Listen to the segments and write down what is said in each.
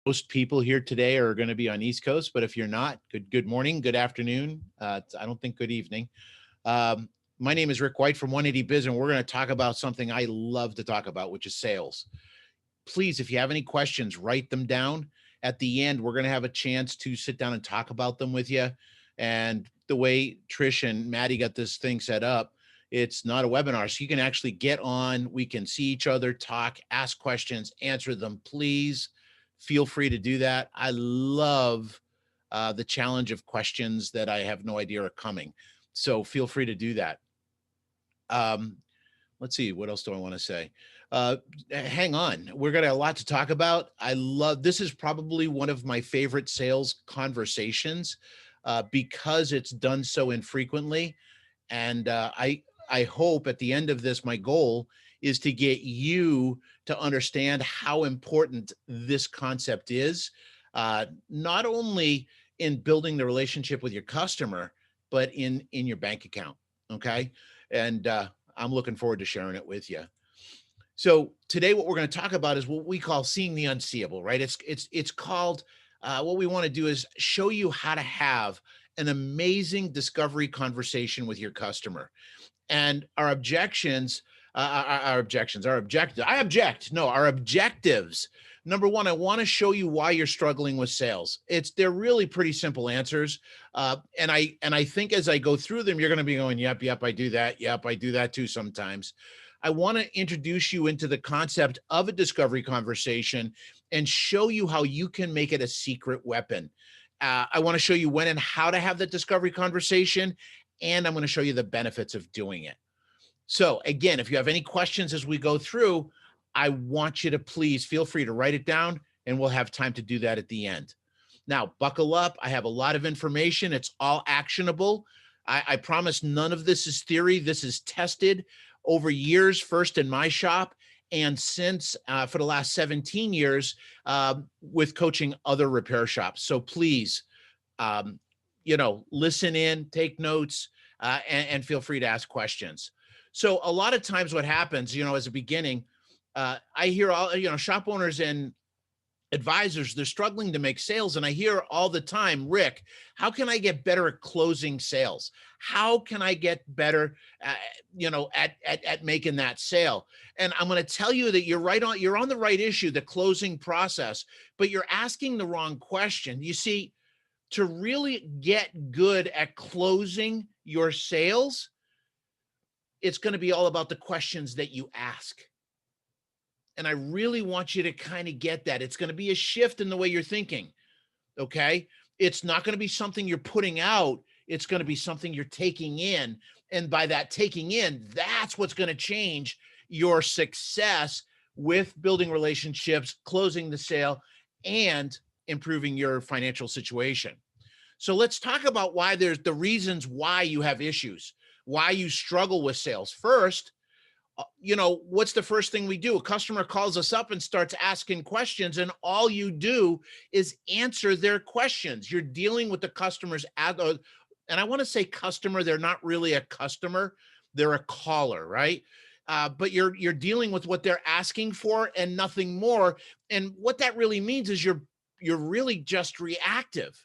Most people here today are going to be on East Coast, but if you're not, good morning, good afternoon. I don't think good evening. Um, my name is Rick White from 180 Biz, and we're going to talk about something I love to talk about, which is sales. Please, if you have any questions, write them down. At the end, we're going to have a chance to sit down and talk about them with you. And the way Trish and Maddie got this thing set up, it's not a webinar. So you can actually get on, we can see each other, talk, ask questions, answer them. Please feel free to do that. I love the challenge of questions that I have no idea are coming. So feel free to do that. Um, let's see, what else do I want to say? Hang on, we're gonna have a lot to talk about. I love this. Is probably one of my favorite sales conversations because it's done so infrequently. And I hope at the end of this, my goal is to get you to understand how important this concept is, not only in building the relationship with your customer, but in your bank account. Okay, and I'm looking forward to sharing it with you. So today, what we're going to talk about is what we call seeing the unseeable. Right? It's called. What we want to do is show you how to have an amazing discovery conversation with your customer. And our objections, our objections, our objective. I object. No, our objectives. Number one, I want to show you why you're struggling with sales. They're really pretty simple answers, and I think as I go through them, you're going to be going, yep, yep, I do that. Yep, I do that too sometimes. I want to introduce you into the concept of a discovery conversation and show you how you can make it a secret weapon. I want to show you when and how to have that discovery conversation, and I'm going to show you the benefits of doing it. So again, if you have any questions as we go through, I want you to please feel free to write it down, and we'll have time to do that at the end. Now, buckle up. I have a lot of information. It's all actionable. I promise none of this is theory. This is tested over years, first in my shop, and since for the last 17 years with coaching other repair shops. So please, listen in, take notes, and feel free to ask questions. So a lot of times what happens, as a beginning, I hear all, shop owners and advisors, they're struggling to make sales. And I hear all the time, Rick, how can I get better at closing sales? How can I get better, at making that sale? And I'm going to tell you that you're on the right issue, the closing process, but you're asking the wrong question. You see, to really get good at closing your sales, it's going to be all about the questions that you ask. And I really want you to kind of get that. It's going to be a shift in the way you're thinking. Okay. It's not going to be something you're putting out. It's going to be something you're taking in. And by that taking in, that's what's going to change your success with building relationships, closing the sale, and improving your financial situation. So let's talk about why there's the reasons why you have issues, why you struggle with sales. First, what's the first thing we do? A customer calls us up and starts asking questions, and all you do is answer their questions. You're dealing with the customer's and I want to say customer, they're not really a customer, they're a caller, right? But you're dealing with what they're asking for and nothing more. And what that really means is you're really just reactive.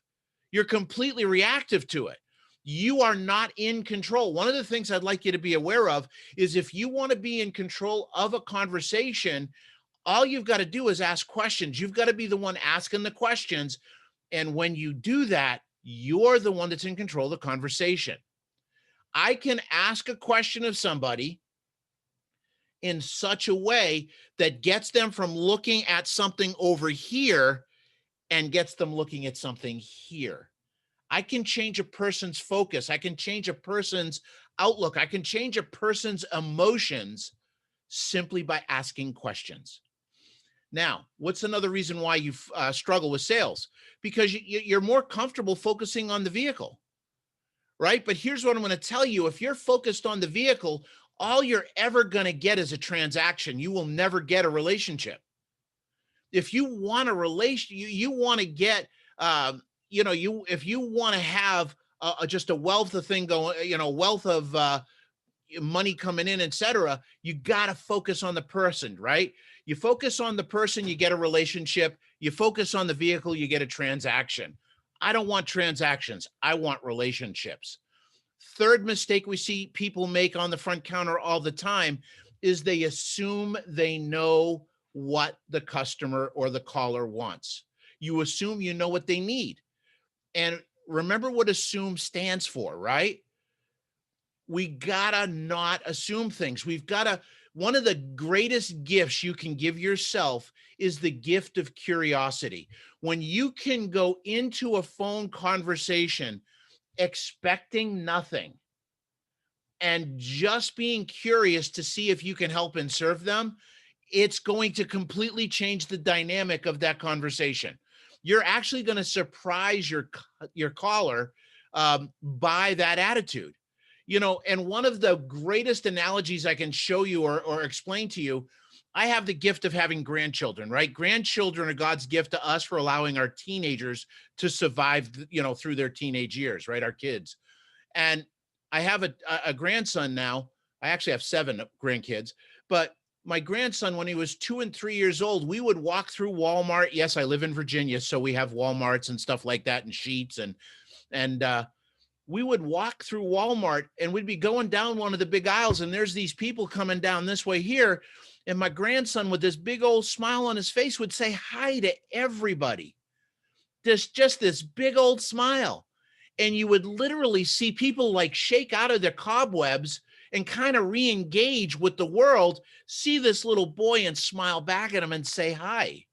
You're completely reactive to it. You are not in control. One of the things I'd like you to be aware of is if you want to be in control of a conversation, all you've got to do is ask questions. You've got to be the one asking the questions. And when you do that, you're the one that's in control of the conversation. I can ask a question of somebody in such a way that gets them from looking at something over here and gets them looking at something here. I can change a person's focus. I can change a person's outlook. I can change a person's emotions simply by asking questions. Now, what's another reason why you struggle with sales? Because you're more comfortable focusing on the vehicle, right? But here's what I'm going to tell you. If you're focused on the vehicle, all you're ever going to get is a transaction. You will never get a relationship. If you want a relation, you want to get, if you want to have just a wealth of thing going, wealth of money coming in, et cetera, you got to focus on the person, right? You focus on the person, you get a relationship. You focus on the vehicle, you get a transaction. I don't want transactions. I want relationships. Third mistake we see people make on the front counter all the time is they assume they know what the customer or the caller wants. You assume you know what they need. And remember what assume stands for, right? We gotta not assume things. We've gotta, one of the greatest gifts you can give yourself is the gift of curiosity. When you can go into a phone conversation expecting nothing and just being curious to see if you can help and serve them, it's going to completely change the dynamic of that conversation. You're actually going to surprise your caller by that attitude. You know, and one of the greatest analogies I can show you or explain to you, I have the gift of having grandchildren, right? Grandchildren are God's gift to us for allowing our teenagers to survive, you know, through their teenage years, right? Our kids. And I have a grandson now. I actually have 7 grandkids, but my grandson, when he was 2 and 3 years old, we would walk through Walmart. Yes, I live in Virginia, so we have Walmarts and stuff like that, and Sheets, and we would walk through Walmart, and we'd be going down one of the big aisles, and there's these people coming down this way here, and my grandson, with this big old smile on his face, would say hi to everybody. Just this big old smile. And you would literally see people like shake out of their cobwebs and kind of re-engage with the world, see this little boy and smile back at him and say hi.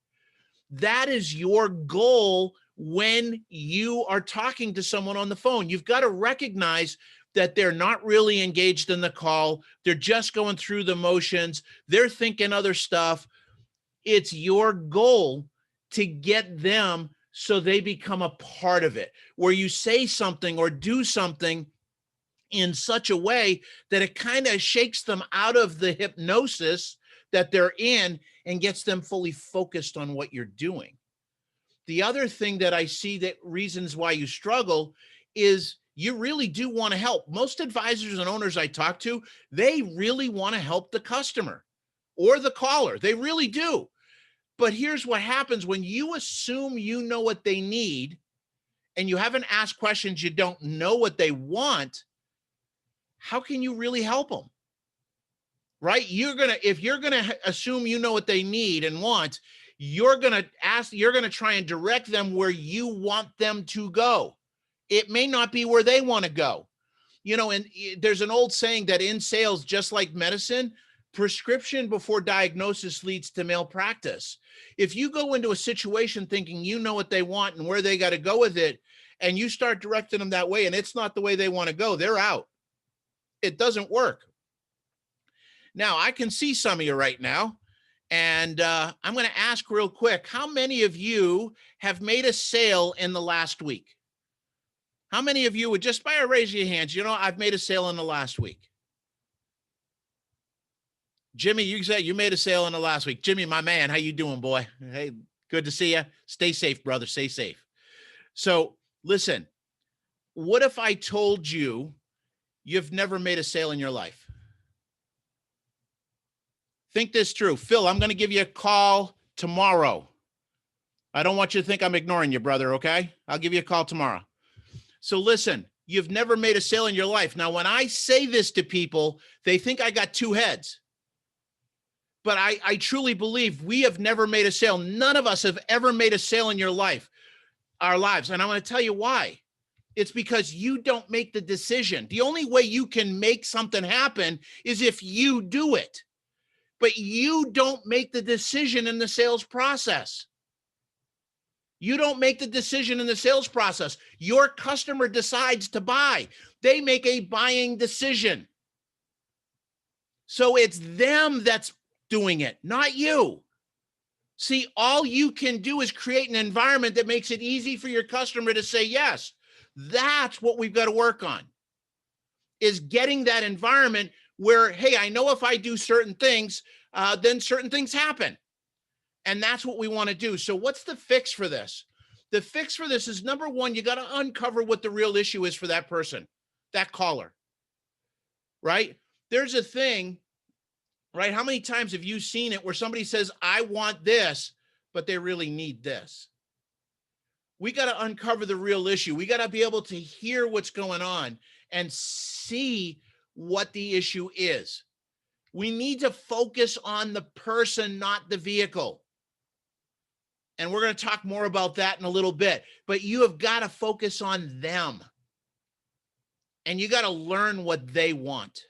That is your goal when you are talking to someone on the phone. You've got to recognize that they're not really engaged in the call. They're just going through the motions. They're thinking other stuff. It's your goal to get them so they become a part of it, where you say something or do something in such a way that it kind of shakes them out of the hypnosis that they're in and gets them fully focused on what you're doing. The other thing that I see that reasons why you struggle is you really do want to help. Most advisors and owners I talk to, they really want to help the customer or the caller. They really do. But here's what happens when you assume you know what they need and you haven't asked questions, you don't know what they want. How can you really help them? Right? If you're going to assume you know what they need and want, you're going to try and direct them where you want them to go. It may not be where they want to go. You know, and there's an old saying that in sales, just like medicine, prescription before diagnosis leads to malpractice. If you go into a situation thinking you know what they want and where they got to go with it, and you start directing them that way, and it's not the way they want to go, they're out. It doesn't work. Now, I can see some of you right now, and I'm going to ask real quick, how many of you have made a sale in the last week? How many of you would just by a raise of your hands, you know, I've made a sale in the last week? Jimmy, you said you made a sale in the last week. Jimmy, my man, how you doing, boy? Hey, good to see you. Stay safe, brother. Stay safe. So listen, what if I told you you've never made a sale in your life? Think this through. Phil, I'm going to give you a call tomorrow. I don't want you to think I'm ignoring you, brother, okay? I'll give you a call tomorrow. So listen, you've never made a sale in your life. Now, when I say this to people, they think I got 2 heads. But I truly believe we have never made a sale. None of us have ever made a sale in your life, our lives. And I'm going to tell you why. It's because you don't make the decision. The only way you can make something happen is if you do it. But you don't make the decision in the sales process. You don't make the decision in the sales process. Your customer decides to buy. They make a buying decision. So it's them that's doing it, not you. See, all you can do is create an environment that makes it easy for your customer to say yes. That's what we've got to work on, is getting that environment where, hey, I know if I do certain things, then certain things happen. And that's what we want to do. So what's the fix for this? The fix for this is, number one, you got to uncover what the real issue is for that person, that caller, right? There's a thing right? How many times have you seen it where somebody says, I want this, but they really need this? We got to uncover the real issue. We got to be able to hear what's going on and see what the issue is. We need to focus on the person, not the vehicle. And we're going to talk more about that in a little bit. But you have got to focus on them. And you got to learn what they want.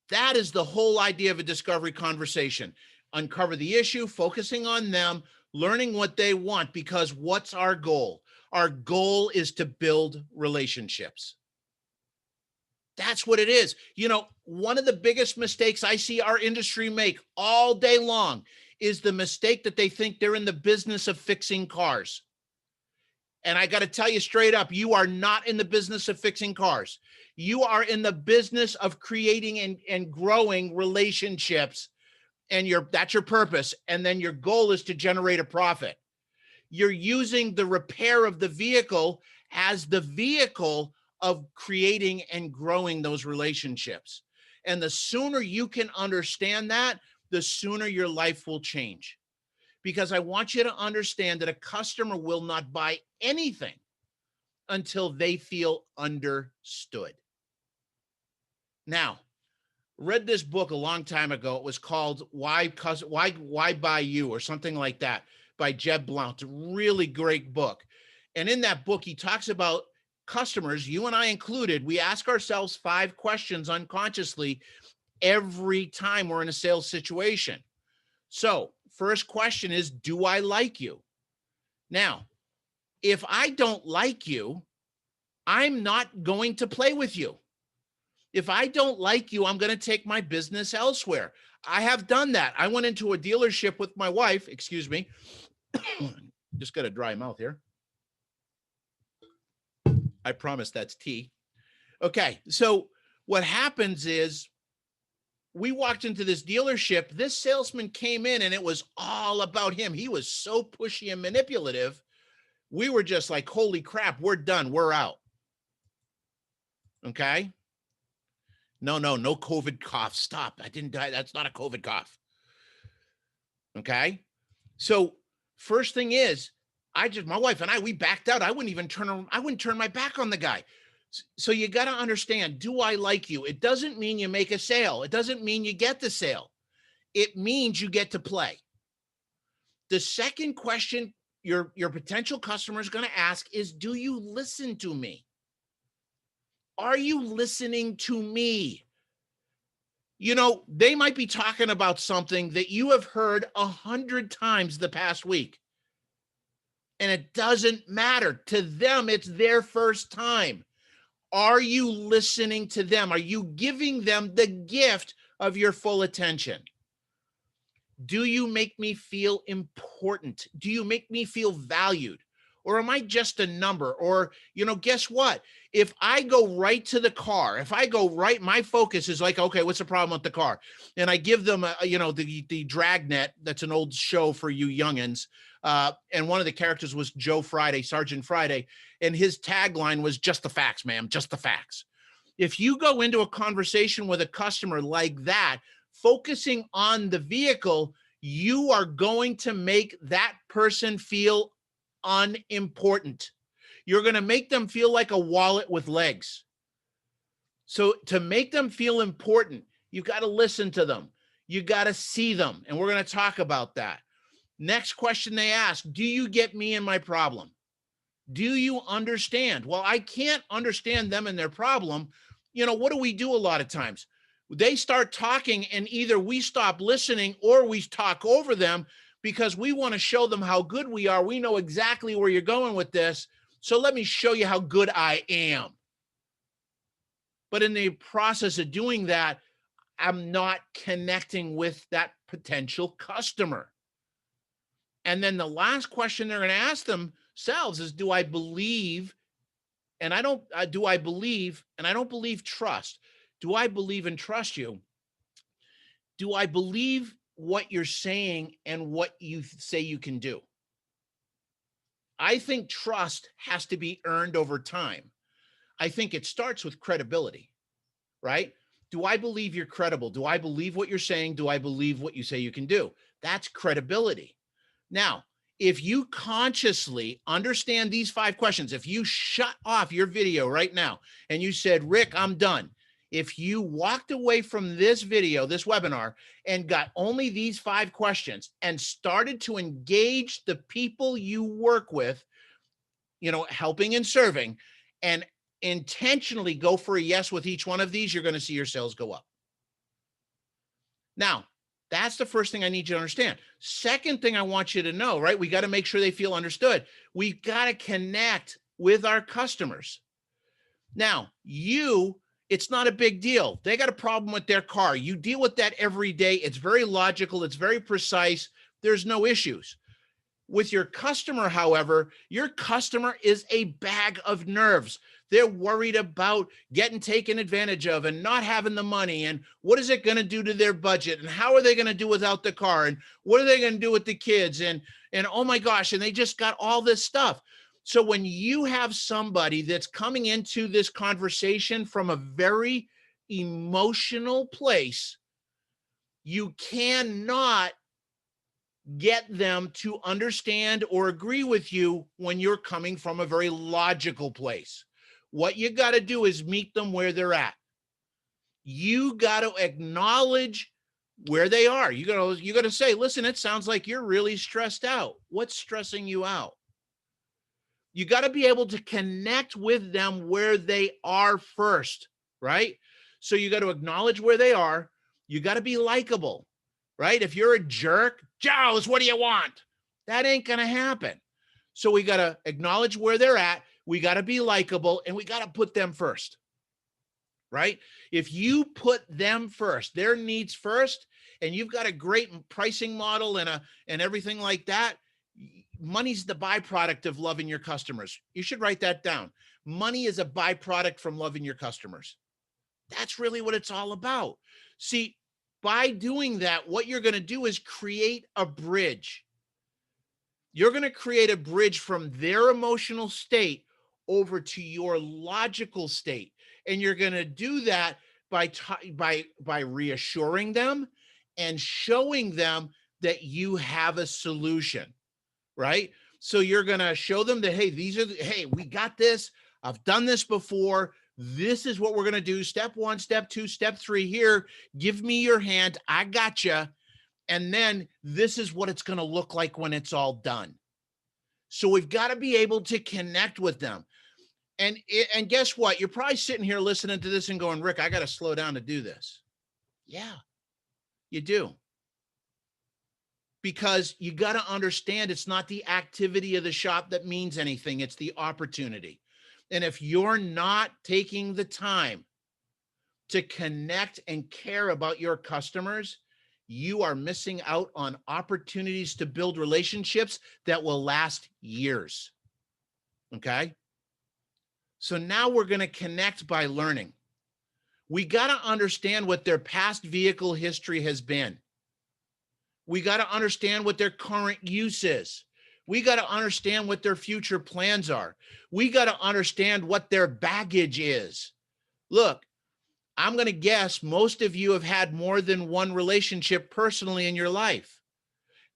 That is the whole idea of a discovery conversation. Uncover the issue, focusing on them, learning what they want, because what's our goal? Our goal is to build relationships. That's what it is. You know, one of the biggest mistakes I see our industry make all day long is the mistake that they think they're in the business of fixing cars. And I got to tell you straight up, you are not in the business of fixing cars. You are in the business of creating and growing relationships. And that's your purpose. And then your goal is to generate a profit. You're using the repair of the vehicle as the vehicle of creating and growing those relationships. And the sooner you can understand that, the sooner your life will change. Because I want you to understand that a customer will not buy anything until they feel understood. Now, read this book a long time ago. It was called Why Buy You, or something like that, by Jeb Blount. A really great book. And in that book, he talks about customers, you and I included. We ask ourselves 5 questions unconsciously every time we're in a sales situation. So, first question is, do I like you? Now, if I don't like you, I'm not going to play with you. If I don't like you, I'm going to take my business elsewhere. I have done that. I went into a dealership with my wife, excuse me. Just got a dry mouth here. I promise that's tea. Okay, so what happens is we walked into this dealership. This salesman came in and it was all about him. He was so pushy and manipulative. We were just like, holy crap, we're done. We're out. Okay. No COVID cough. Stop. I didn't die. That's not a COVID cough. Okay. So first thing is, my wife and I, we backed out. I wouldn't turn my back on the guy. So you got to understand, do I like you? It doesn't mean you make a sale. It doesn't mean you get the sale. It means you get to play. The second question your potential customer is going to ask is, do you listen to me? Are you listening to me? You know, they might be talking about something that you have heard 100 times the past week. And it doesn't matter. To them, it's their first time. Are you listening to them? Are you giving them the gift of your full attention? Do you make me feel important? Do you make me feel valued? Or am I just a number? Or, guess what? If I go right to the car, my focus is like, okay, what's the problem with the car? And I give them, the Dragnet. That's an old show for you youngins. And one of the characters was Joe Friday, Sergeant Friday. And his tagline was, just the facts, ma'am, just the facts. If you go into a conversation with a customer like that, focusing on the vehicle, you are going to make that person feel unimportant. You're going to make them feel like a wallet with legs. So to make them feel important, you got to listen to them. You got to see them. And we're going to talk about that. Next question they ask, do you get me and my problem? Do you understand? Well, I can't understand them and their problem. What do we do a lot of times? They start talking and either we stop listening or we talk over them because we want to show them how good we are. We know exactly where you're going with this. So let me show you how good I am. But in the process of doing that, I'm not connecting with that potential customer. And then the last question they're going to ask themselves is, do I believe? And I don't believe trust. Do I believe and trust you? Do I believe what you're saying and what you say you can do? I think trust has to be earned over time. I think it starts with credibility, right? Do I believe you're credible? Do I believe what you're saying? Do I believe what you say you can do? That's credibility. Now, if you consciously understand these 5 questions, if you shut off your video right now and you said, Rick, I'm done. If you walked away from this video, this webinar, and got only these 5 questions and started to engage the people you work with, helping and serving, and intentionally go for a yes with each one of these, you're going to see your sales go up. Now, that's the first thing I need you to understand. Second thing I want you to know, right? We got to make sure they feel understood. We got to connect with our customers. Now, it's not a big deal. They got a problem with their car. You deal with that every day. It's very logical. It's very precise. There's no issues. With your customer, however, your customer is a bag of nerves. They're worried about getting taken advantage of and not having the money. And what is it going to do to their budget? And how are they going to do without the car? And what are they going to do with the kids? And oh my gosh, and they just got all this stuff. So when you have somebody that's coming into this conversation from a very emotional place, you cannot get them to understand or agree with you when you're coming from a very logical place. What you got to do is meet them where they're at. You got to acknowledge where they are. You got to say, listen, it sounds like you're really stressed out. What's stressing you out? You got to be able to connect with them where they are first, right? So you got to acknowledge where they are. You got to be likable, right? If you're a jerk, Joe's, what do you want? That ain't going to happen. So we got to acknowledge where they're at. We got to be likable, and we got to put them first, right? If you put them first, their needs first, and you've got a great pricing model and everything like that, money's the byproduct of loving your customers. You should write that down. Money is a byproduct from loving your customers. That's really what it's all about. See, by doing that, what you're going to do is create a bridge. You're going to create a bridge from their emotional state over to your logical state. And you're going to do that by reassuring them and showing them that you have a solution, right? So you're going to show them that, hey, we got this. I've done this before. This is what we're going to do. Step 1, step 2, step 3 here. Give me your hand. I got you. And then this is what it's going to look like when it's all done. So we've got to be able to connect with them. And guess what? You're probably sitting here listening to this and going, Rick, I got to slow down to do this. Yeah, you do. Because you got to understand it's not the activity of the shop that means anything. It's the opportunity. And if you're not taking the time to connect and care about your customers, you are missing out on opportunities to build relationships that will last years. Okay? So now we're going to connect by learning. We got to understand what their past vehicle history has been. We got to understand what their current use is. We got to understand what their future plans are. We got to understand what their baggage is. Look, I'm going to guess most of you have had more than one relationship personally in your life.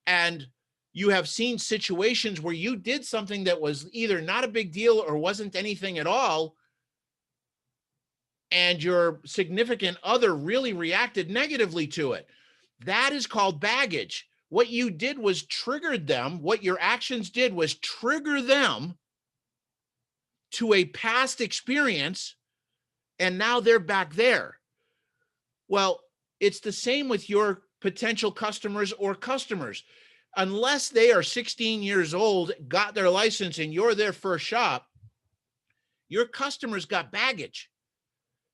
And you have seen situations where you did something that was either not a big deal or wasn't anything at all, and your significant other really reacted negatively to it. That is called baggage. What you did was triggered them. What your actions did was trigger them to a past experience, and now they're back there. Well, it's the same with your potential customers or customers. Unless they are 16 years old, got their license, and you're their first shop, your customers got baggage.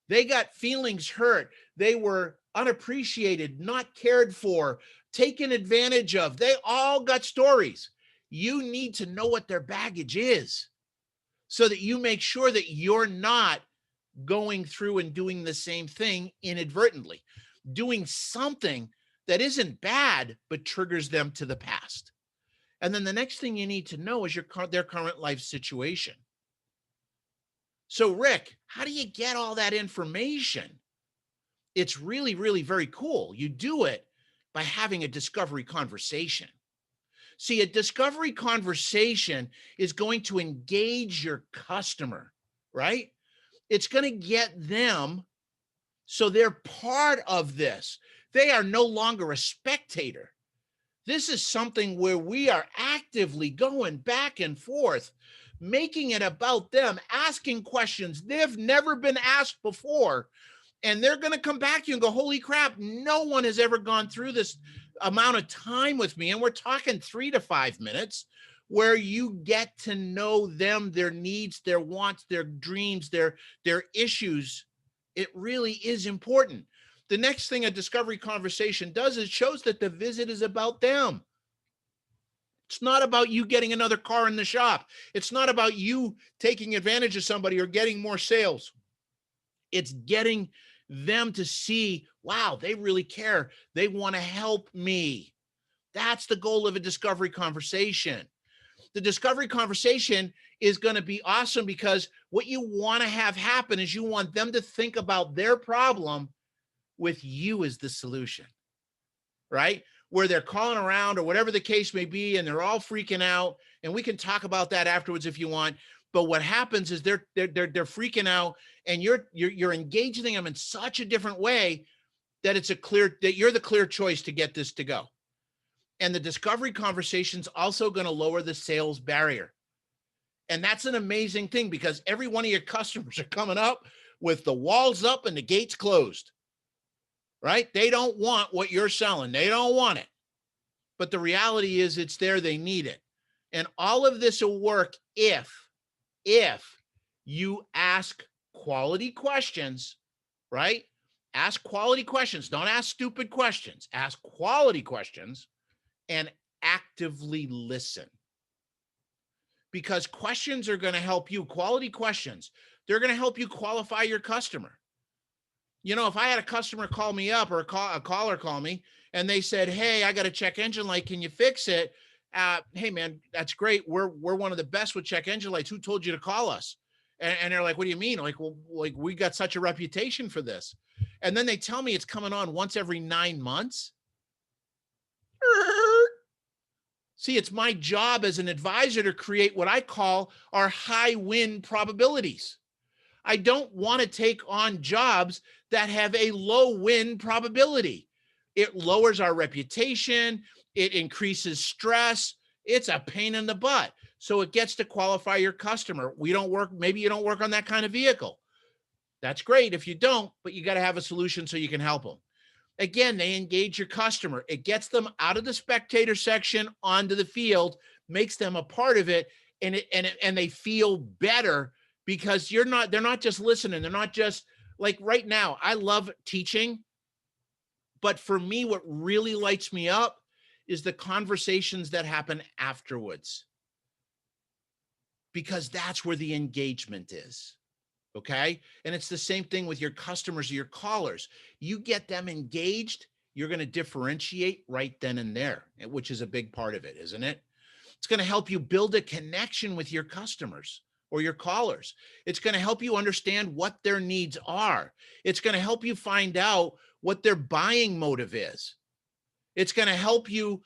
They got feelings hurt. They were unappreciated, not cared for, taken advantage of. They all got stories. You need to know what their baggage is so that you make sure that you're not going through and doing the same thing inadvertently, doing something that isn't bad, but triggers them to the past. And then the next thing you need to know is their current life situation. So, Rick, how do you get all that information? It's really, really very cool. You do it by having a discovery conversation. See, a discovery conversation is going to engage your customer, right? It's going to get them so they're part of this. They are no longer a spectator. This is something where we are actively going back and forth, making it about them, asking questions they've never been asked before. And they're going to come back to you and go, holy crap, no one has ever gone through this amount of time with me. And we're talking 3 to 5 minutes where you get to know them, their needs, their wants, their dreams, their issues. It really is important. The next thing a discovery conversation does is shows that the visit is about them. It's not about you getting another car in the shop. It's not about you taking advantage of somebody or getting more sales. It's getting them to see, wow, they really care. They want to help me. That's the goal of a discovery conversation. The discovery conversation is going to be awesome because what you want to have happen is you want them to think about their problem with you as the solution, right? Where they're calling around or whatever the case may be, and they're all freaking out. And we can talk about that afterwards if you want. But what happens is they're freaking out, and you're engaging them in such a different way that it's that you're the clear choice to get this to go. And the discovery conversation is also going to lower the sales barrier. And that's an amazing thing because every one of your customers are coming up with the walls up and the gates closed, right? They don't want what you're selling. They don't want it. But the reality is it's there. They need it. And all of this will work if you ask quality questions, right? Ask quality questions. Don't ask stupid questions. Ask quality questions and actively listen. Because questions are going to help you, quality questions, they're going to help you qualify your customer. You know, if I had a customer call me up or a caller call me and they said, hey, I got a check engine light, can you fix it? Hey, man, that's great. We're one of the best with check engine lights. Who told you to call us? And they're like, what do you mean? Like, well, like we got such a reputation for this. And then they tell me it's coming on once every 9 months. See, it's my job as an advisor to create what I call our high win probabilities. I don't want to take on jobs that have a low win probability. It lowers our reputation. It increases stress. It's a pain in the butt. So it gets to qualify your customer. Maybe you don't work on that kind of vehicle. That's great if you don't, but you got to have a solution so you can help them. Again, they engage your customer. It gets them out of the spectator section onto the field, makes them a part of it, and they feel better because they're not just listening. They're not just like right now. I love teaching, but for me, what really lights me up is the conversations that happen afterwards, because that's where the engagement is. Okay. And it's the same thing with your customers or your callers. You get them engaged, you're going to differentiate right then and there, which is a big part of it, isn't it? It's going to help you build a connection with your customers or your callers. It's going to help you understand what their needs are. It's going to help you find out what their buying motive is. It's going to help you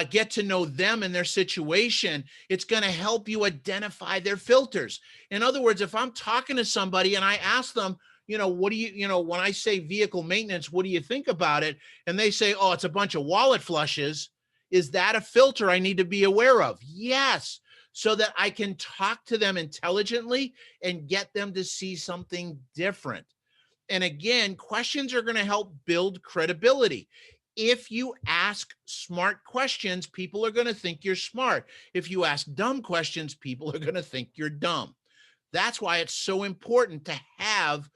get to know them and their situation. It's going to help you identify their filters. In other words, if I'm talking to somebody and I ask them, what do you, when I say vehicle maintenance, what do you think about it? And they say, oh, it's a bunch of wallet flushes. Is that a filter I need to be aware of? Yes. So that I can talk to them intelligently and get them to see something different. And again, questions are going to help build credibility. If you ask smart questions, people are going to think you're smart. If you ask dumb questions, people are going to think you're dumb. That's why it's so important to have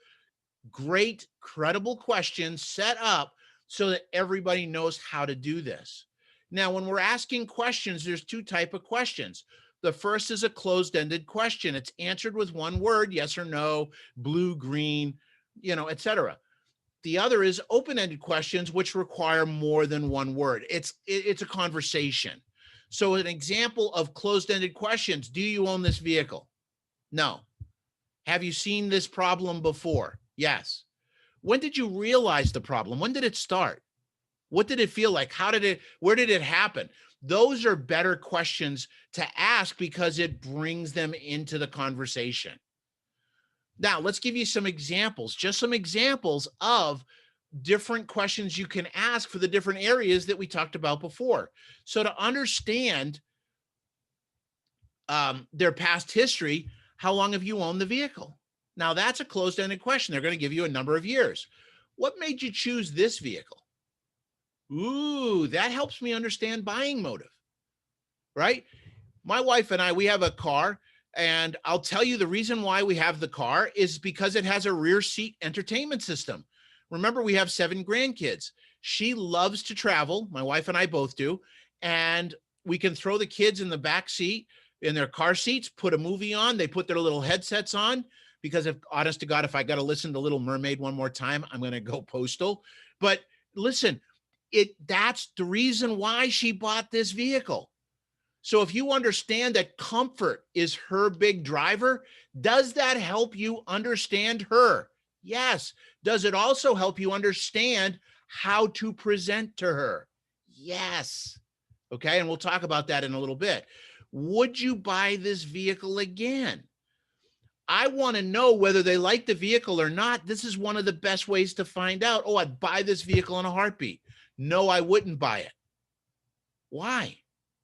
great, credible questions set up so that everybody knows how to do this. Now, when we're asking questions, there's two types of questions. The first is a closed-ended question. It's answered with one word, yes or no, blue, green, etc. The other is open-ended questions, which require more than one word. It's a conversation. So an example of closed-ended questions: do you own this vehicle? No. Have you seen this problem before? Yes. When did you realize the problem? When did it start? What did it feel like? Where did it happen? Those are better questions to ask because it brings them into the conversation. Now, let's give you some examples, just some examples of different questions you can ask for the different areas that we talked about before. So to understand their past history, how long have you owned the vehicle? Now, that's a closed-ended question. They're going to give you a number of years. What made you choose this vehicle? Ooh, that helps me understand buying motive, right? My wife and I, we have a car, and I'll tell you the reason why we have the car is because it has a rear seat entertainment system. Remember, we have 7 grandkids. She loves to travel. My wife and I both do. And we can throw the kids in the back seat in their car seats, put a movie on. They put their little headsets on because, if honest to God, if I got to listen to Little Mermaid one more time, I'm going to go postal. But listen, that's the reason why she bought this vehicle. So if you understand that comfort is her big driver, does that help you understand her? Yes. Does it also help you understand how to present to her? Yes. Okay. And we'll talk about that in a little bit. Would you buy this vehicle again? I want to know whether they like the vehicle or not. This is one of the best ways to find out. Oh, I'd buy this vehicle in a heartbeat. No, I wouldn't buy it. Why?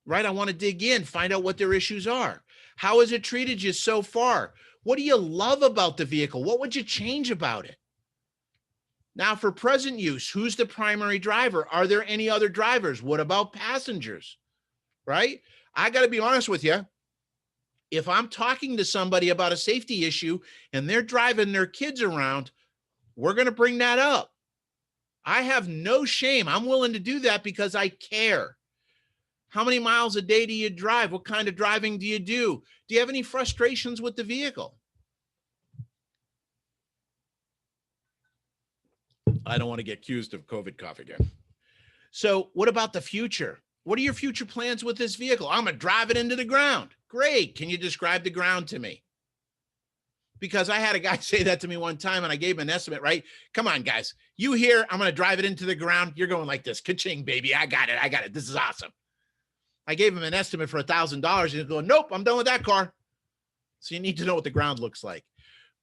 Right? I want to dig in, find out what their issues are. How has it treated you so far? What do you love about the vehicle? What would you change about it? Now, for present use, who's the primary driver? Are there any other drivers? What about passengers? Right? I got to be honest with you. If I'm talking to somebody about a safety issue and they're driving their kids around, we're going to bring that up. I have no shame. I'm willing to do that because I care. How many miles a day do you drive? What kind of driving do you do? Do you have any frustrations with the vehicle? I don't want to get accused of COVID cough again. So what about the future? What are your future plans with this vehicle? I'm going to drive it into the ground. Great. Can you describe the ground to me? Because I had a guy say that to me one time and I gave him an estimate, right? Come on, guys. You here, I'm going to drive it into the ground. You're going like this. Ka-ching, baby. I got it. This is awesome. I gave him an estimate for $1,000 and he's going, nope, I'm done with that car. So you need to know what the ground looks like.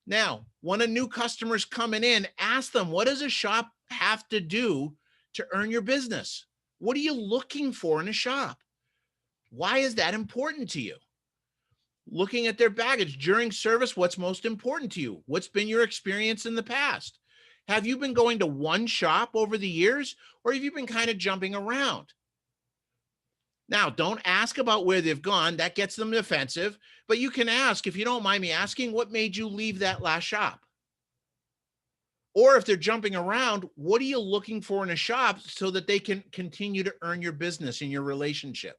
Now, when a new customer's coming in, ask them, what does a shop have to do to earn your business? What are you looking for in a shop? Why is that important to you? Looking at their baggage during service, what's most important to you? What's been your experience in the past? Have you been going to one shop over the years, or have you been kind of jumping around? Now, don't ask about where they've gone. That gets them defensive. But you can ask, if you don't mind me asking, what made you leave that last shop? Or if they're jumping around, what are you looking for in a shop so that they can continue to earn your business in your relationship?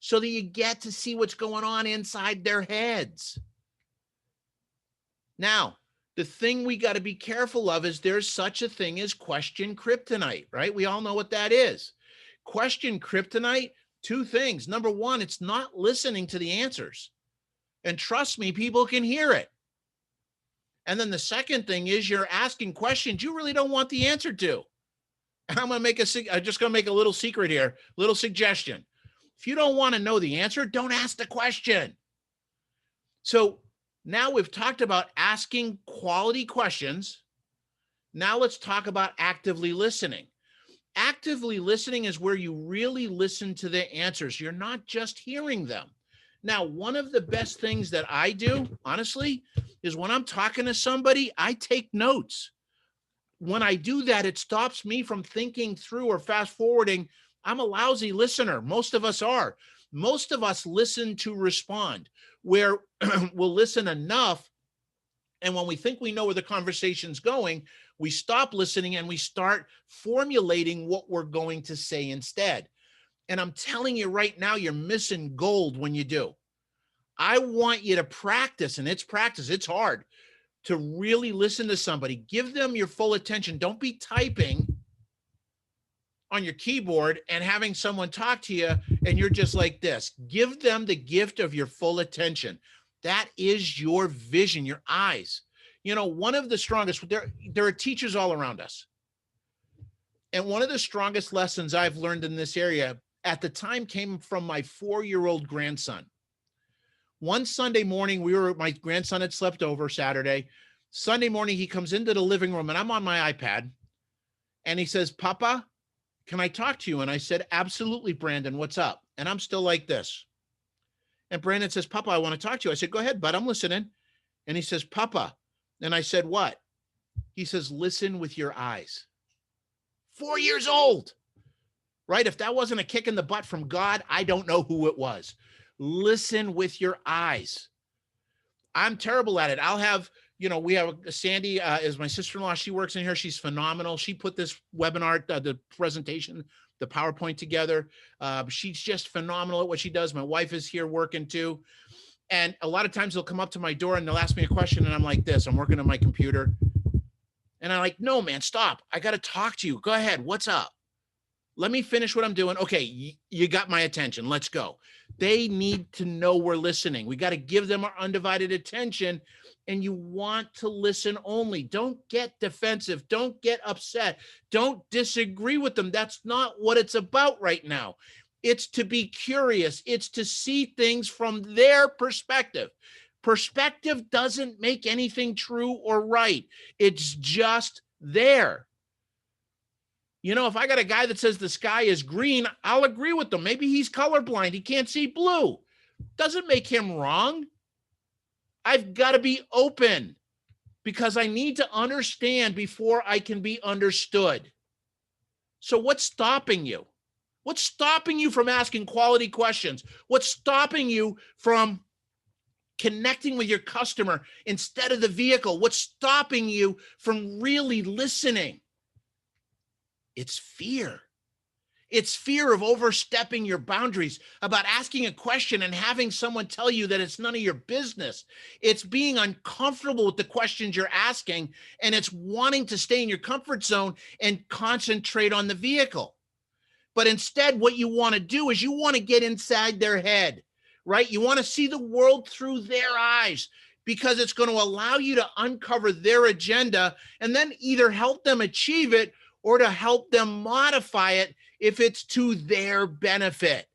So that you get to see what's going on inside their heads. Now, the thing we got to be careful of is there's such a thing as question kryptonite, right? We all know what that is. Question kryptonite. 2 things. Number 1, it's not listening to the answers. And trust me, people can hear it. And then the second thing is you're asking questions you really don't want the answer to. And I'm just going to make a little secret here, little suggestion. If you don't want to know the answer, don't ask the question. So now we've talked about asking quality questions. Now let's talk about actively listening. Actively listening is where you really listen to the answers. You're not just hearing them. Now, one of the best things that I do, honestly, is when I'm talking to somebody, I take notes. When I do that, it stops me from thinking through or fast forwarding. I'm a lousy listener. Most of us are. Most of us listen to respond, where we'll listen enough. And when we think we know where the conversation's going, we stop listening and we start formulating what we're going to say instead. And I'm telling you right now, you're missing gold when you do. I want you to practice, and it's practice. It's hard to really listen to somebody. Give them your full attention. Don't be typing on your keyboard and having someone talk to you and you're just like this. Give them the gift of your full attention. That is your vision, your eyes. One of the strongest, there are teachers all around us. And one of the strongest lessons I've learned in this area at the time came from my 4-year-old grandson. One Sunday morning, my grandson had slept over Saturday. Sunday morning, he comes into the living room and I'm on my iPad and he says, "Papa, can I talk to you?" And I said, "Absolutely, Brandon, what's up?" And I'm still like this. And Brandon says, "Papa, I want to talk to you." I said, "Go ahead, bud, I'm listening." And he says, "Papa." And I said, "What?" He says, "Listen with your eyes." 4 years old, right? If that wasn't a kick in the butt from God, I don't know who it was. Listen with your eyes. I'm terrible at it. I'll have, we have Sandy is my sister-in-law. She works in here. She's phenomenal. She put this webinar, the presentation, the PowerPoint together. She's just phenomenal at what she does. My wife is here working too. And a lot of times they'll come up to my door and they'll ask me a question and I'm like this, I'm working on my computer. And I'm like, "No, man, stop. I got to talk to you. Go ahead. What's up? Let me finish what I'm doing." "Okay, you got my attention. Let's go." They need to know we're listening. We got to give them our undivided attention. And you want to listen only. Don't get defensive. Don't get upset. Don't disagree with them. That's not what it's about right now. It's to be curious. It's to see things from their perspective. Perspective doesn't make anything true or right. It's just there. If I got a guy that says the sky is green, I'll agree with them. Maybe he's colorblind. He can't see blue. Doesn't make him wrong. I've got to be open because I need to understand before I can be understood. So what's stopping you? What's stopping you from asking quality questions? What's stopping you from connecting with your customer instead of the vehicle? What's stopping you from really listening? It's fear. It's fear of overstepping your boundaries, about asking a question and having someone tell you that it's none of your business. It's being uncomfortable with the questions you're asking, and it's wanting to stay in your comfort zone and concentrate on the vehicle. But instead, what you want to do is you want to get inside their head, right? You want to see the world through their eyes because it's going to allow you to uncover their agenda and then either help them achieve it or to help them modify it if it's to their benefit.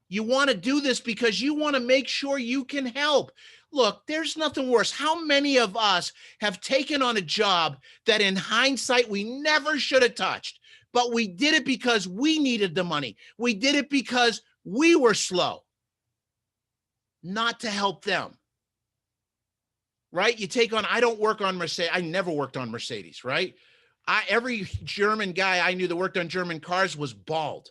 You want to do this because you want to make sure you can help. Look, there's nothing worse. How many of us have taken on a job that in hindsight we never should have touched, but we did it because we needed the money. We did it because we were slow, not to help them. Right? You take on, I don't work on Mercedes. I never worked on Mercedes, right? Every German guy I knew that worked on German cars was bald.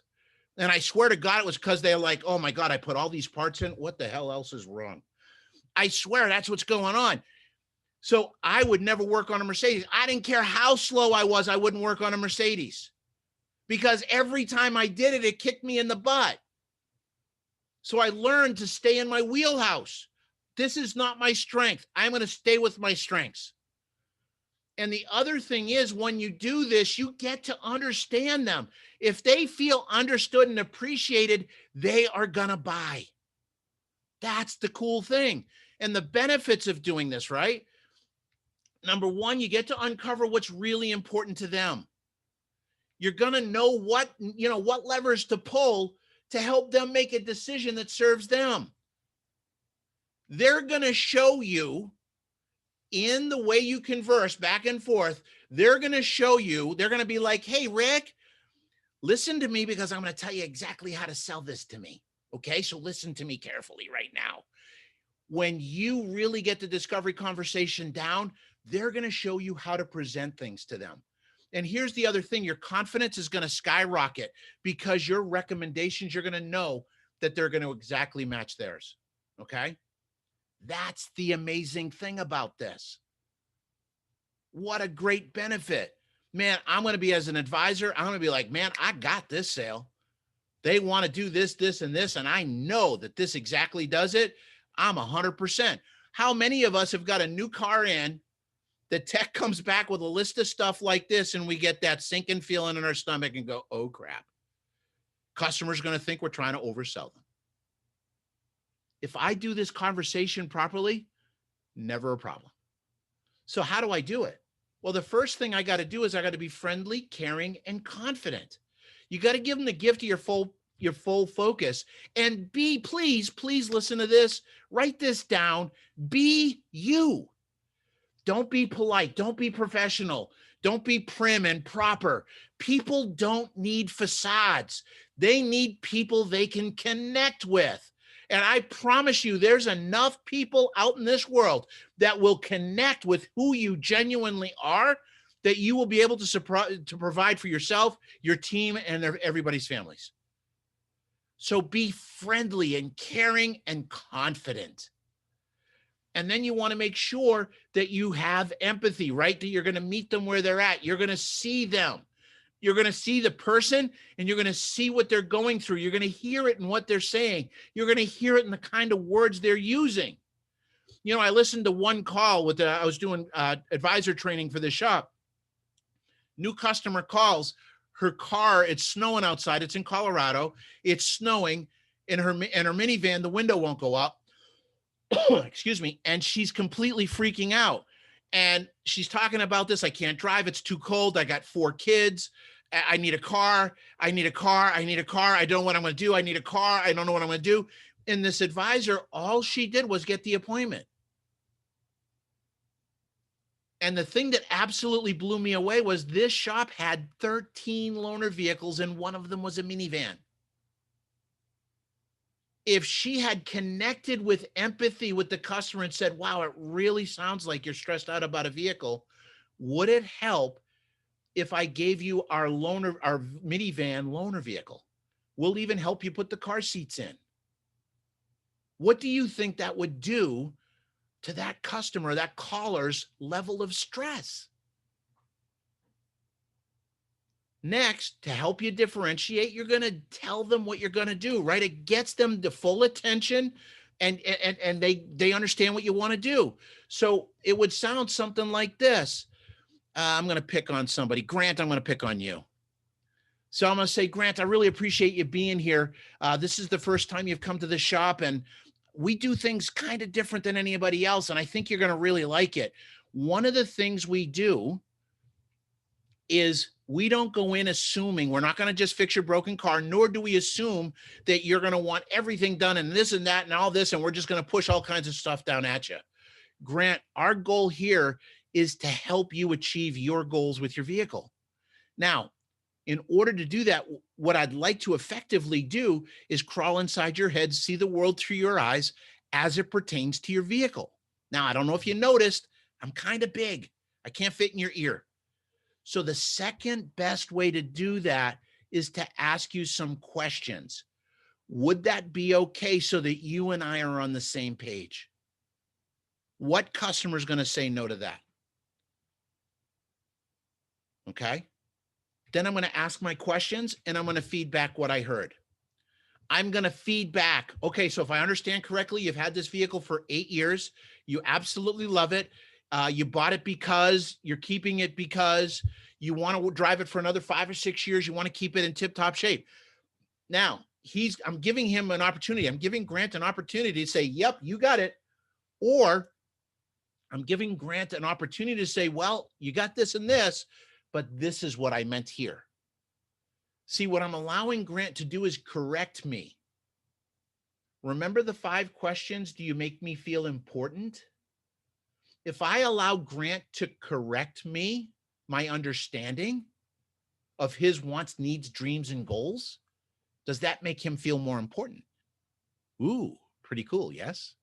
And I swear to God, it was because they're like, "Oh my God, I put all these parts in. What the hell else is wrong?" I swear that's what's going on. So I would never work on a Mercedes. I didn't care how slow I was. I wouldn't work on a Mercedes because every time I did it, it kicked me in the butt. So I learned to stay in my wheelhouse. This is not my strength. I'm going to stay with my strengths. And the other thing is, when you do this, you get to understand them. If they feel understood and appreciated, they are going to buy. That's the cool thing. And the benefits of doing this, right? Number one, you get to uncover what's really important to them. You're going to know what levers to pull to help them make a decision that serves them. They're going to show you in the way you converse back and forth. They're going to show you, they're going to be like, "Hey, Rick, listen to me because I'm going to tell you exactly how to sell this to me. Okay, so listen to me carefully right now." When you really get the discovery conversation down, they're going to show you how to present things to them. And here's the other thing, your confidence is going to skyrocket because your recommendations, you're going to know that they're going to exactly match theirs. Okay? That's the amazing thing about this. What a great benefit. Man, I'm going to be, as an advisor, I'm going to be like, "Man, I got this sale. They want to do this, this, and this, and I know that this exactly does it. I'm 100%. How many of us have got a new car in, the tech comes back with a list of stuff like this, and we get that sinking feeling in our stomach and go, "Oh, crap. Customer's going to think we're trying to oversell them." If I do this conversation properly, never a problem. So how do I do it? Well, the first thing I got to do is I got to be friendly, caring, and confident. You got to give them the gift of your full focus. And be, please listen to this. Write this down. Be you. Don't be polite. Don't be professional. Don't be prim and proper. People don't need facades. They need people they can connect with. And I promise you, there's enough people out in this world that will connect with who you genuinely are, that you will be able to provide for yourself, your team, and everybody's families. So be friendly and caring and confident. And then you want to make sure that you have empathy, right? That you're going to meet them where they're at. You're going to see them. You're going to see the person, and you're going to see what they're going through. You're going to hear it in what they're saying. You're going to hear it in the kind of words they're using. You know, I listened to one call with I was doing advisor training for this shop. New customer calls. Her car, it's snowing outside. It's in Colorado. It's snowing. In her minivan, the window won't go up. Excuse me. And she's completely freaking out. And she's talking about this. I can't drive. It's too cold. I got 4 kids. I need a car. I need a car. I need a car. I don't know what I'm going to do. I need a car. I don't know what I'm going to do. And this advisor, all she did was get the appointment. And the thing that absolutely blew me away was this shop had 13 loaner vehicles, and one of them was a minivan. If she had connected with empathy with the customer and said, wow, it really sounds like you're stressed out about a vehicle, would it help if I gave you our minivan loaner vehicle? We'll even help you put the car seats in. What do you think that would do to that customer, that caller's level of stress? Next, to help you differentiate, you're going to tell them what you're going to do, right? It gets them the full attention, and they understand what you want to do. So it would sound something like this. I'm going to pick on somebody. Grant, I'm going to pick on you. So I'm going to say, Grant, I really appreciate you being here. This is the first time you've come to the shop, and we do things kind of different than anybody else, and I think you're going to really like it. One of the things we do is we don't go in assuming we're not going to just fix your broken car, nor do we assume that you're going to want everything done and this and that and all this, and we're just going to push all kinds of stuff down at you. Grant, our goal here is to help you achieve your goals with your vehicle. Now, in order to do that, what I'd like to effectively do is crawl inside your head, see the world through your eyes as it pertains to your vehicle. Now, I don't know if you noticed, I'm kind of big. I can't fit in your ear. So the second best way to do that is to ask you some questions. Would that be okay so that you and I are on the same page? What customer is going to say no to that? Okay. Then I'm going to ask my questions, and I'm going to feed back what I heard. I'm going to feed back. Okay, so if I understand correctly, you've had this vehicle for 8 years. You absolutely love it. You bought it because you're keeping it because you want to drive it for another 5 or 6 years. You want to keep it in tip-top shape. Now, I'm giving him an opportunity. I'm giving Grant an opportunity to say, yep, you got it. Or I'm giving Grant an opportunity to say, well, you got this and this, but this is what I meant here. See, what I'm allowing Grant to do is correct me. Remember the 5 questions? Do you make me feel important? If I allow Grant to correct me, my understanding of his wants, needs, dreams, and goals, does that make him feel more important? Ooh, pretty cool, yes?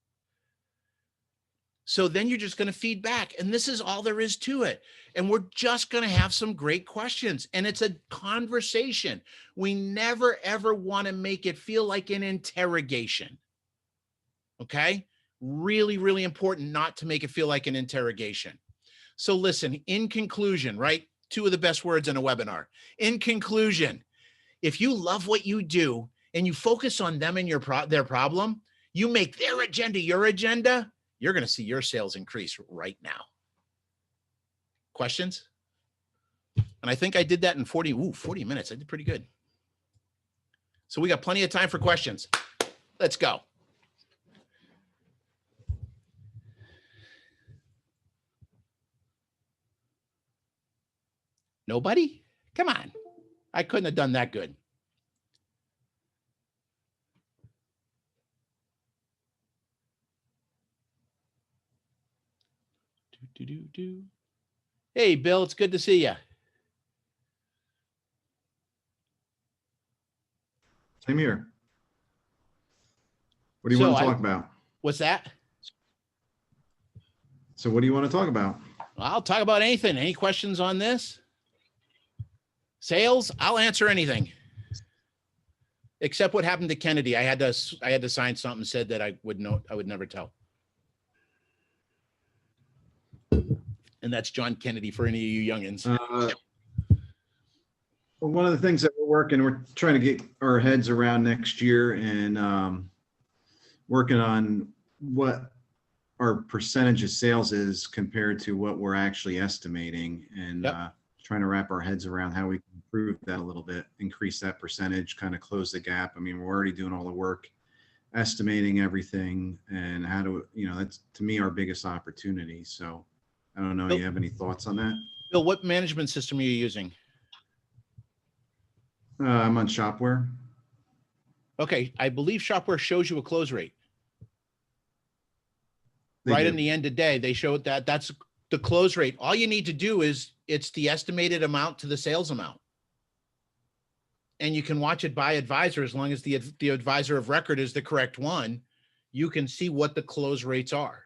So then you're just going to feed back, and this is all there is to it. And we're just going to have some great questions, and it's a conversation. We never, ever want to make it feel like an interrogation. Okay? Really, really important not to make it feel like an interrogation. So listen, in conclusion, right? 2 of the best words in a webinar. In conclusion, if you love what you do and you focus on them and their problem, you make their agenda your agenda, you're going to see your sales increase right now. Questions? And I think I did that in 40 minutes. I did pretty good. So we got plenty of time for questions. Let's go. Nobody? Come on. I couldn't have done that good. Hey, Bill, it's good to see you. Same here. What do you want to talk about? What's that? So what do you want to talk about? I'll talk about anything. Any questions on this? Sales? I'll answer anything. Except what happened to Kennedy. I had to sign something said that I would never tell. And that's John Kennedy for any of you youngins. Well, one of the things that we're trying to get our heads around next year, and working on what our percentage of sales is compared to what we're actually estimating, and trying to wrap our heads around how we can improve that a little bit, increase that percentage, kind of close the gap. I mean, we're already doing all the work, estimating everything, and how to, that's to me our biggest opportunity. So I don't know, Bill, you have any thoughts on that? Bill, what management system are you using? I'm on Shopware. Okay, I believe Shopware shows you a close rate. Right in the end of the day, they showed that's the close rate. All you need to do is it's the estimated amount to the sales amount. And you can watch it by advisor. As long as the advisor of record is the correct one, you can see what the close rates are.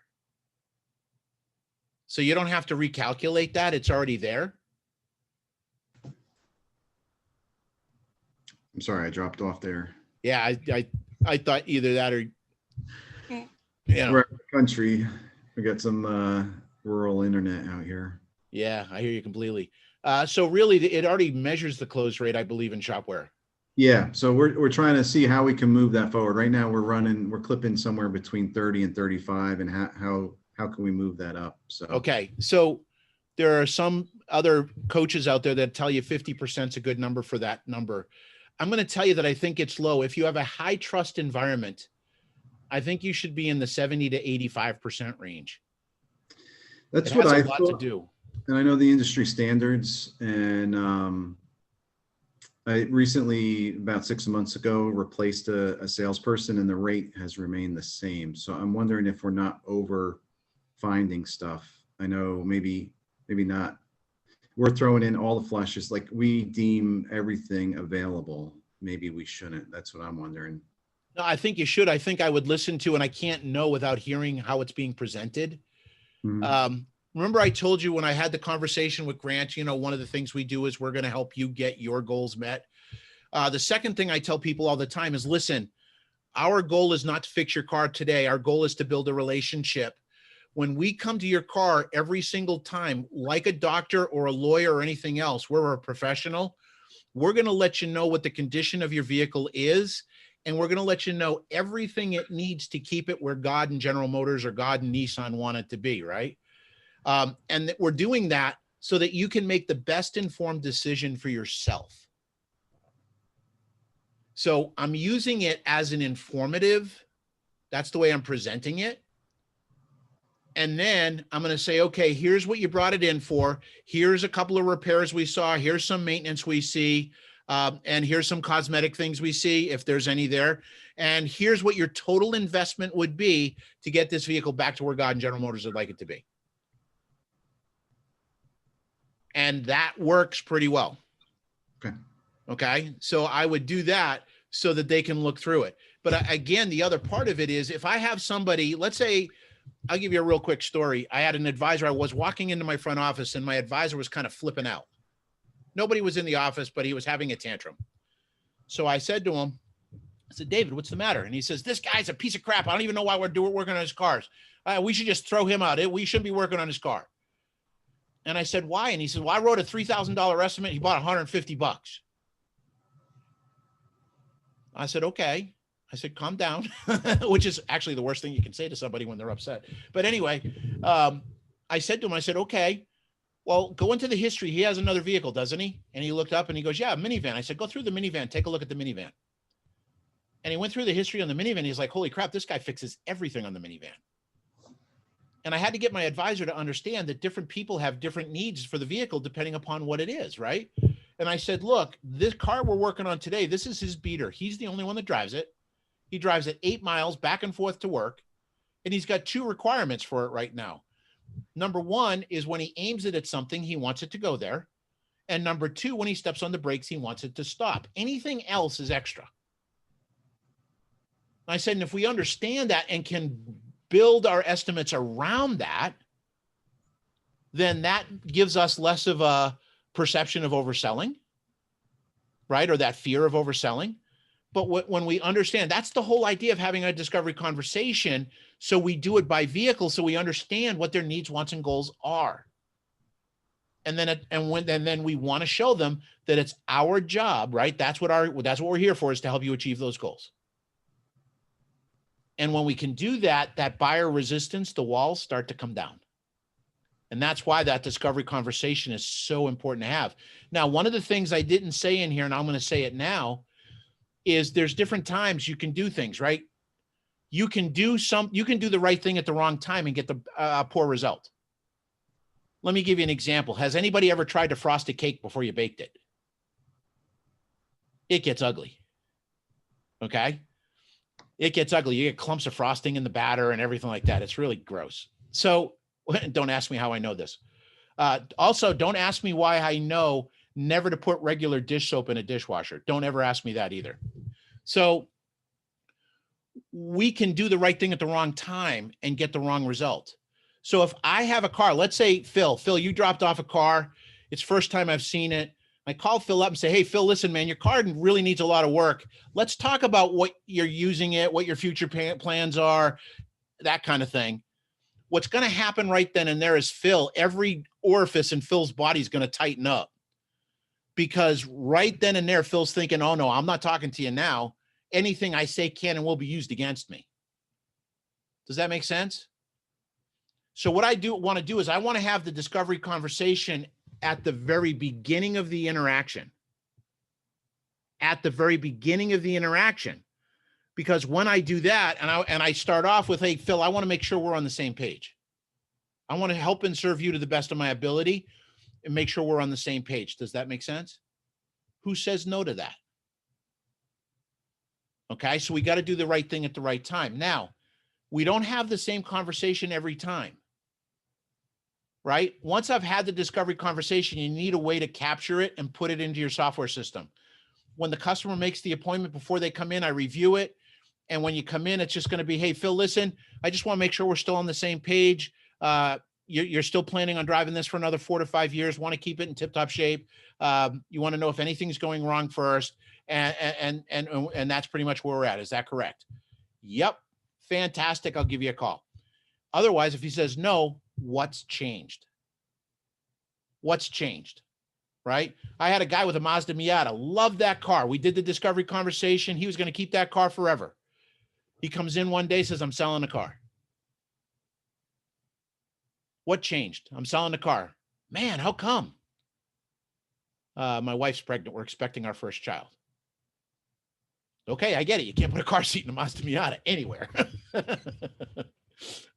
So you don't have to recalculate that. It's already there. I'm sorry, I dropped off there. Yeah, I thought either that or, We're in the country. We got some rural internet out here. Yeah, I hear you completely. So really, it already measures the close rate, I believe, in Shopware. Yeah, so we're trying to see how we can move that forward. Right now, we're clipping somewhere between 30 and 35, and how can we move that up? So okay, so there are some other coaches out there that tell you 50% is a good number for that number. I'm going to tell you that I think it's low. If you have a high trust environment, I think you should be in the 70 to 85% range. That's what I thought to do. And I know the industry standards, and I recently, about 6 months ago, replaced a salesperson, and the rate has remained the same. So I'm wondering if we're not over finding stuff. I know maybe not. We're throwing in all the flushes, like we deem everything available. Maybe we shouldn't. That's what I'm wondering. No, I think you should. I think I would listen to, and I can't know without hearing how it's being presented. Mm-hmm. Remember I told you when I had the conversation with Grant, one of the things we do is we're going to help you get your goals met. The second thing I tell people all the time is, listen, our goal is not to fix your car today. Our goal is to build a relationship. When we come to your car every single time, like a doctor or a lawyer or anything else, we're a professional. We're going to let you know what the condition of your vehicle is. And we're going to let you know everything it needs to keep it where God and General Motors or God and Nissan want it to be, right? And that we're doing that so that you can make the best informed decision for yourself. So I'm using it as an informative. That's the way I'm presenting it. And then I'm going to say, okay, here's what you brought it in for. Here's a couple of repairs we saw. Here's some maintenance we see. And here's some cosmetic things we see, if there's any there. And here's what your total investment would be to get this vehicle back to where God and General Motors would like it to be. And that works pretty well. Okay. So I would do that so that they can look through it. But again, the other part of it is if I have somebody, let's say, I'll give you a real quick story. I had an advisor. I was walking into my front office and my advisor was kind of flipping out. Nobody was in the office, but he was having a tantrum. So I said to him, I said, David, what's the matter? And he says, this guy's a piece of crap. I don't even know why we're working on his cars. We should just throw him out. We shouldn't be working on his car. And I said, why? And he said, well, I wrote a $3,000 estimate. He bought $150. I said, okay. I said, calm down, which is actually the worst thing you can say to somebody when they're upset. But anyway, I said to him, I said, okay, well, go into the history. He has another vehicle, doesn't he? And he looked up and he goes, yeah, a minivan. I said, go through the minivan. Take a look at the minivan. And he went through the history on the minivan. He's like, holy crap, this guy fixes everything on the minivan. And I had to get my advisor to understand that different people have different needs for the vehicle depending upon what it is, right? And I said, look, this car we're working on today, this is his beater. He's the only one that drives it. He drives it 8 miles back and forth to work. And he's got 2 requirements for it right now. Number 1 is when he aims it at something, he wants it to go there. And number 2, when he steps on the brakes, he wants it to stop. Anything else is extra. I said, and if we understand that and can build our estimates around that, then that gives us less of a perception of overselling, right? Or that fear of overselling. But when we understand, that's the whole idea of having a discovery conversation. So we do it by vehicle, so we understand what their needs, wants, and goals are. And then we want to show them that it's our job, right? That's what we're here for, is to help you achieve those goals. And when we can do that, that buyer resistance, the walls start to come down. And that's why that discovery conversation is so important to have. Now, one of the things I didn't say in here, and I'm going to say it now, is there's different times you can do things, right? You can do the right thing at the wrong time and get the poor result. Let me give you an example. Has anybody ever tried to frost a cake before you baked it? It gets ugly. Okay? It gets ugly. You get clumps of frosting in the batter and everything like that. It's really gross. So don't ask me how I know this. Also, don't ask me why I know never to put regular dish soap in a dishwasher. Don't ever ask me that either. So we can do the right thing at the wrong time and get the wrong result. So if I have a car, let's say, Phil, you dropped off a car. It's first time I've seen it. I call Phil up and say, hey, Phil, listen, man, your car really needs a lot of work. Let's talk about what you're using it, what your future plans are, that kind of thing. What's going to happen right then and there is every orifice in Phil's body is going to tighten up. Because right then and there, Phil's thinking, oh, no, I'm not talking to you now. Anything I say can and will be used against me. Does that make sense? So what I want to do is I want to have the discovery conversation at the very beginning of the interaction. At the very beginning of the interaction. Because when I do that, and I start off with, hey, Phil, I want to make sure we're on the same page. I want to help and serve you to the best of my ability and make sure we're on the same page. Does that make sense? Who says no to that? Okay, so we got to do the right thing at the right time. Now, we don't have the same conversation every time, right? Once I've had the discovery conversation, you need a way to capture it and put it into your software system. When the customer makes the appointment, before they come in, I review it. And when you come in, it's just going to be, hey, Phil, listen, I just want to make sure we're still on the same page. You're still planning on driving this for another 4 to 5 years, want to keep it in tip-top shape. You want to know if anything's going wrong first. And that's pretty much where we're at. Is that correct? Yep. Fantastic. I'll give you a call. Otherwise, if he says no, what's changed? What's changed? Right? I had a guy with a Mazda Miata. Loved that car. We did the discovery conversation. He was going to keep that car forever. He comes in one day, says, I'm selling the car. What changed? I'm selling the car. Man, how come? My wife's pregnant. We're expecting our first child. Okay, I get it. You can't put a car seat in a Mazda Miata anywhere.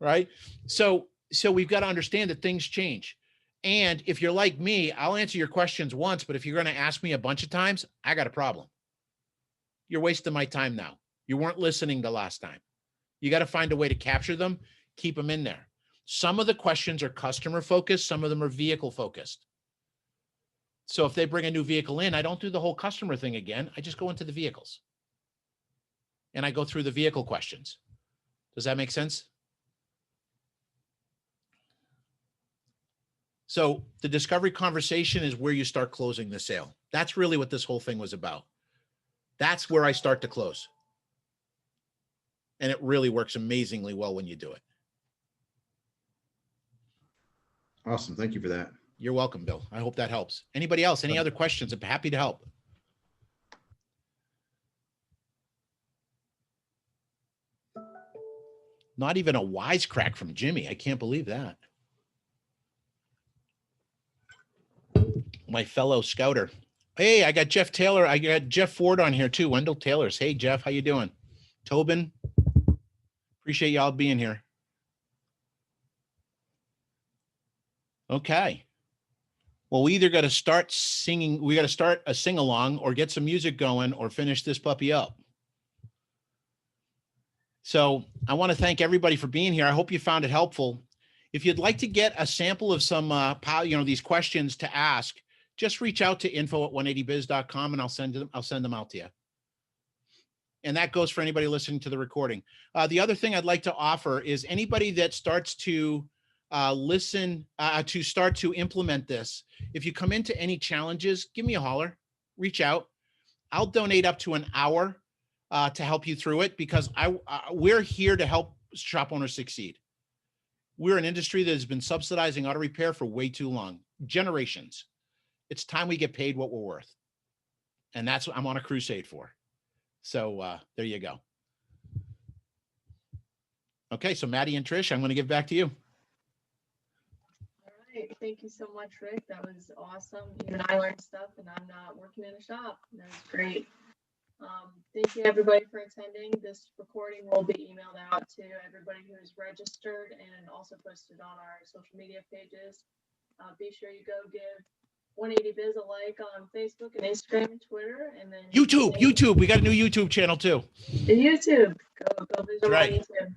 Right? So we've got to understand that things change. And if you're like me, I'll answer your questions once, but if you're going to ask me a bunch of times, I got a problem. You're wasting my time now. You weren't listening the last time. You got to find a way to capture them, keep them in there. Some of the questions are customer focused. Some of them are vehicle focused. So if they bring a new vehicle in, I don't do the whole customer thing again. I just go into the vehicles and I go through the vehicle questions. Does that make sense? So the discovery conversation is where you start closing the sale. That's really what this whole thing was about. That's where I start to close. And it really works amazingly well when you do it. Awesome. Thank you for that. You're welcome, Bill. I hope that helps. Anybody else? Any other questions? I'm happy to help. Not even a wisecrack from Jimmy. I can't believe that. My fellow scouter. Hey, I got Jeff Taylor. I got Jeff Ford on here too. Wendell Taylor's. Hey, Jeff, how you doing? Tobin, appreciate y'all being here. Okay. Well, we either got to start singing, we got to start a sing along or get some music going or finish this puppy up. So I want to thank everybody for being here. I hope you found it helpful. If you'd like to get a sample of some, these questions to ask, just reach out to info@180biz.com and I'll send them out to you. And that goes for anybody listening to the recording. The other thing I'd like to offer is anybody that starts to start to implement this. If you come into any challenges, give me a holler, reach out. I'll donate up to an hour to help you through it because we're here to help shop owners succeed. We're an industry that has been subsidizing auto repair for way too long, generations. It's time we get paid what we're worth. And that's what I'm on a crusade for. So there you go. Okay, so Maddie and Trish, I'm going to give back to you. All right, thank you so much, Rick. That was awesome. Even I learned stuff, and I'm not working in a shop. That was great. Thank you, everybody, for attending. This recording will be emailed out to everybody who is registered and also posted on our social media pages. Be sure you go give 180biz a like on Facebook and Instagram and Twitter, and then YouTube. We got a new YouTube channel too. The YouTube. Go visit Right. on YouTube.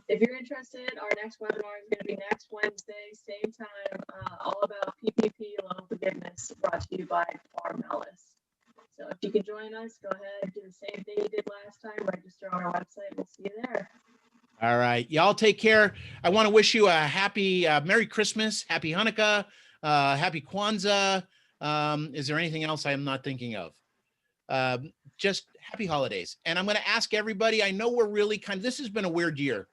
If you're interested, our next webinar is going to be next Wednesday, same time, all about PPP loan forgiveness, brought to you by Farm Alice. So if you can join us, go ahead, do the same thing you did last time, register on our website. We'll see you there. All right. Y'all take care. I want to wish you a happy Merry Christmas, Happy Hanukkah, Happy Kwanzaa. Is there anything else I am not thinking of? Just happy holidays. And I'm going to ask everybody, I know we're really this has been a weird year.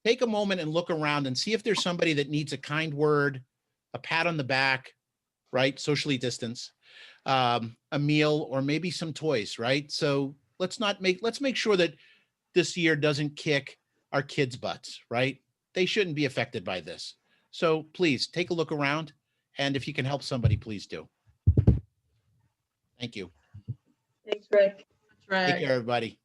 Take a moment and look around and see if there's somebody that needs a kind word, a pat on the back, right? Socially distance, a meal, or maybe some toys, right? So let's make sure that this year doesn't kick our kids' butts, right? They shouldn't be affected by this. So please take a look around. And if you can help somebody, please do. Thank you. Thanks, Rick. Take care, everybody.